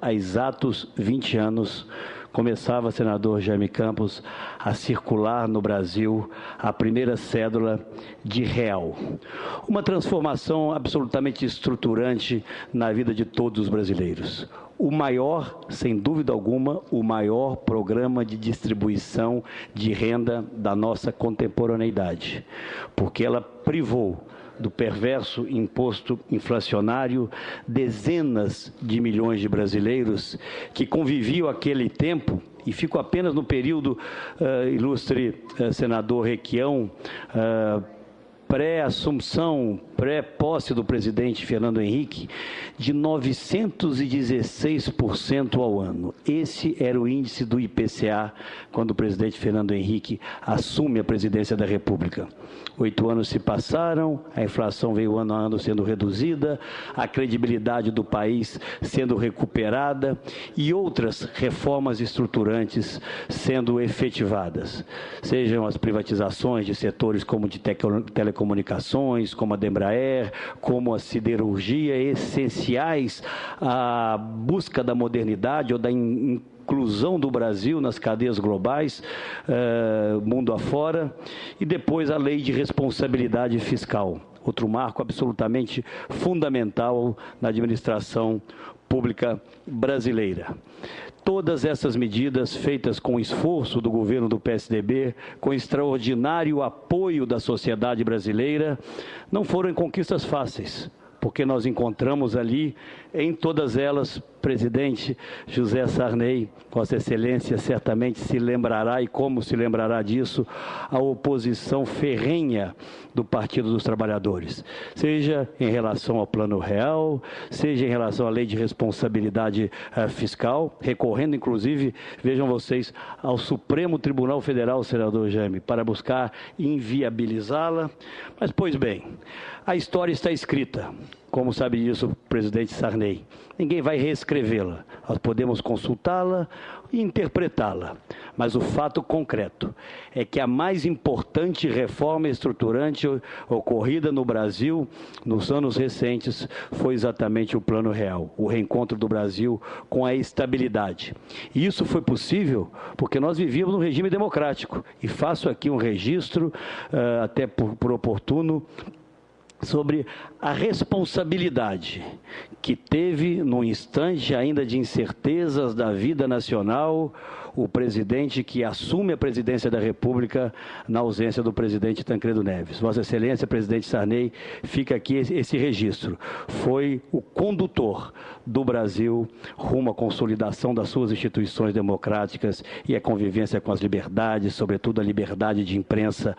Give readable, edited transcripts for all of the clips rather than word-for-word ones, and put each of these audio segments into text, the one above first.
há exatos 20 anos, começava, senador Jaime Campos, a circular no Brasil a primeira cédula de real. Uma transformação absolutamente estruturante na vida de todos os brasileiros. O maior, sem dúvida alguma, o maior programa de distribuição de renda da nossa contemporaneidade, porque ela privou do perverso imposto inflacionário dezenas de milhões de brasileiros que conviviam aquele tempo, e fico apenas no período, ilustre senador Requião, pré-assunção, pré-posse do presidente Fernando Henrique, de 916% ao ano. Esse era o índice do IPCA quando o presidente Fernando Henrique assume a presidência da República. 8 anos se passaram, a inflação veio ano a ano sendo reduzida, a credibilidade do país sendo recuperada e outras reformas estruturantes sendo efetivadas. Sejam as privatizações de setores como de telecomunicações, como a Embraer, como a siderurgia, essenciais à busca da modernidade ou da inclusão do Brasil nas cadeias globais, mundo afora, e depois a lei de responsabilidade fiscal, outro marco absolutamente fundamental na administração pública brasileira. Todas essas medidas feitas com esforço do governo do PSDB, com extraordinário apoio da sociedade brasileira, não foram conquistas fáceis, porque nós encontramos ali, em todas elas, presidente José Sarney, Vossa Excelência certamente se lembrará, e como se lembrará disso, a oposição ferrenha do Partido dos Trabalhadores, seja em relação ao Plano Real, seja em relação à Lei de Responsabilidade Fiscal, recorrendo, inclusive, vejam vocês, ao Supremo Tribunal Federal, senador Jaime, para buscar inviabilizá-la. Mas, pois bem, a história está escrita, como sabe disso o presidente Sarney. Ninguém vai reescrevê-la. Nós podemos consultá-la e interpretá-la. Mas o fato concreto é que a mais importante reforma estruturante ocorrida no Brasil nos anos recentes foi exatamente o Plano Real, o reencontro do Brasil com a estabilidade. E isso foi possível porque nós vivíamos num regime democrático. E faço aqui um registro, até por oportuno, sobre a responsabilidade que teve, num instante ainda de incertezas da vida nacional, o presidente que assume a presidência da República na ausência do presidente Tancredo Neves. Vossa Excelência, presidente Sarney, fica aqui esse registro. Foi o condutor do Brasil rumo à consolidação das suas instituições democráticas e à convivência com as liberdades, sobretudo a liberdade de imprensa,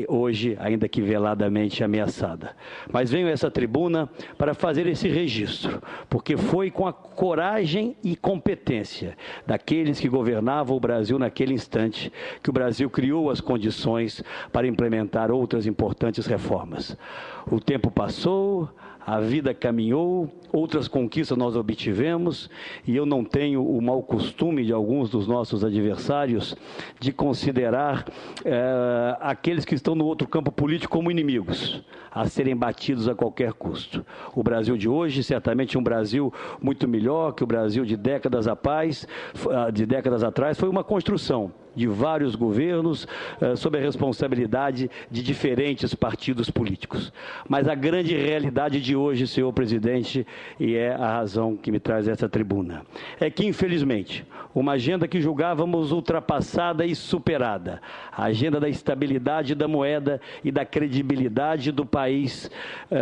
hoje ainda que veladamente ameaçada. Mas venho a essa tribuna para fazer esse registro, porque foi com a coragem e competência daqueles que governavam o Brasil naquele instante que o Brasil criou as condições para implementar outras importantes reformas. O tempo passou, a vida caminhou, outras conquistas nós obtivemos, e eu não tenho o mau costume de alguns dos nossos adversários de considerar aqueles que estão no outro campo político como inimigos, a serem batidos a qualquer custo. O Brasil de hoje, certamente um Brasil muito melhor que o Brasil de décadas atrás, foi uma construção de vários governos, sob a responsabilidade de diferentes partidos políticos. Mas a grande realidade de hoje, senhor presidente, e é a razão que me traz essa tribuna, é que, infelizmente, uma agenda que julgávamos ultrapassada e superada, a agenda da estabilidade da moeda e da credibilidade do país,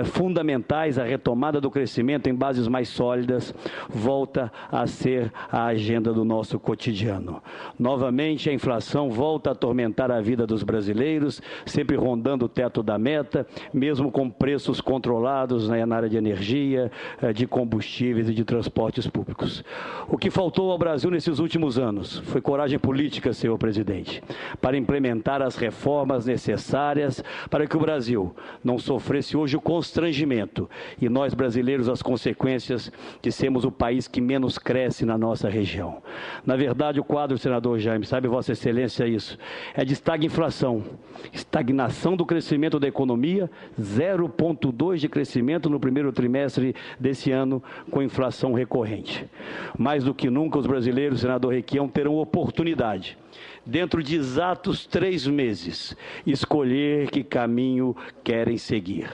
fundamentais à retomada do crescimento em bases mais sólidas, volta a ser a agenda do nosso cotidiano. Novamente, a inflação volta a atormentar a vida dos brasileiros, sempre rondando o teto da meta, mesmo com preços controlados na área de energia, de combustíveis e de transportes públicos. O que faltou ao Brasil nesses últimos anos foi coragem política, senhor presidente, para implementar as reformas necessárias para que o Brasil não sofresse hoje o constrangimento e nós brasileiros as consequências de sermos o país que menos cresce na nossa região. Na verdade, o quadro, senador Jaime, sabe Vossa Excelência isso, é de estagflação, estagnação do crescimento da economia, 0,2% de crescimento no primeiro trimestre desse ano com inflação recorrente. Mais do que nunca, os brasileiros, senador Requião, terão oportunidade, dentro de exatos 3 meses, escolher que caminho querem seguir.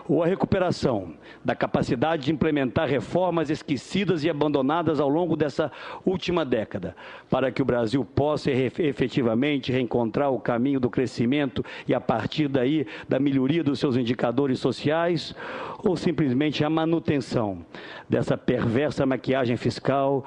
Ou a recuperação da capacidade de implementar reformas esquecidas e abandonadas ao longo dessa última década, para que o Brasil possa efetivamente reencontrar o caminho do crescimento e, a partir daí, da melhoria dos seus indicadores sociais, ou simplesmente a manutenção dessa perversa maquiagem fiscal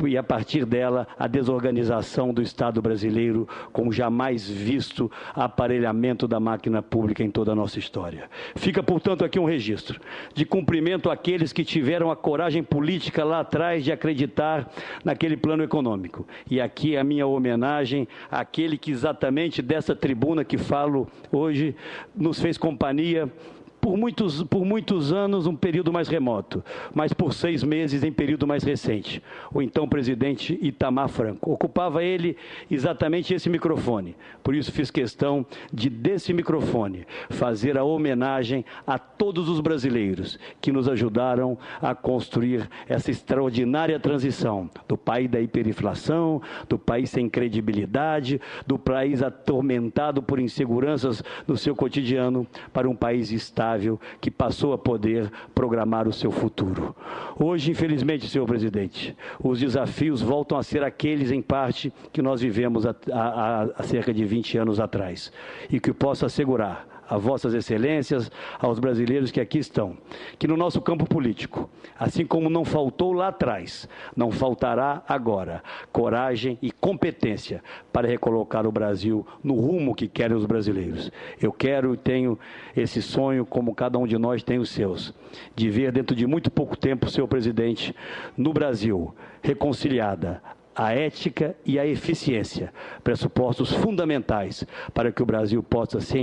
e, a partir dela, a desorganização do Estado brasileiro, como jamais visto aparelhamento da máquina pública em toda a nossa história. Fica, portanto, aqui um registro de cumprimento àqueles que tiveram a coragem política lá atrás de acreditar naquele plano econômico. E aqui a minha homenagem àquele que exatamente dessa tribuna que falo hoje nos fez companhia por muitos anos, um período mais remoto, mas por 6 meses em período mais recente. O então presidente Itamar Franco. Ocupava ele exatamente esse microfone. Por isso fiz questão de, desse microfone, fazer a homenagem a todos os brasileiros que nos ajudaram a construir essa extraordinária transição do país da hiperinflação, do país sem credibilidade, do país atormentado por inseguranças no seu cotidiano, para um país estável, que passou a poder programar o seu futuro. Hoje, infelizmente, senhor presidente, os desafios voltam a ser aqueles, em parte, que nós vivemos há cerca de 20 anos atrás. E que eu posso assegurar a vossas excelências, aos brasileiros que aqui estão, que no nosso campo político, assim como não faltou lá atrás, não faltará agora coragem e competência para recolocar o Brasil no rumo que querem os brasileiros. Eu quero e tenho esse sonho, como cada um de nós tem os seus, de ver dentro de muito pouco tempo, senhor presidente, no Brasil, reconciliada a ética e a eficiência, pressupostos fundamentais para que o Brasil possa se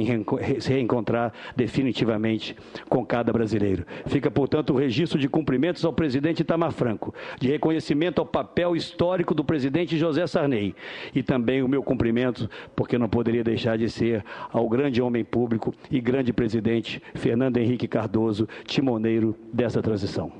reencontrar definitivamente com cada brasileiro. Fica, portanto, o registro de cumprimentos ao presidente Itamar Franco, de reconhecimento ao papel histórico do presidente José Sarney, e também o meu cumprimento, porque não poderia deixar de ser, ao grande homem público e grande presidente Fernando Henrique Cardoso, timoneiro dessa transição.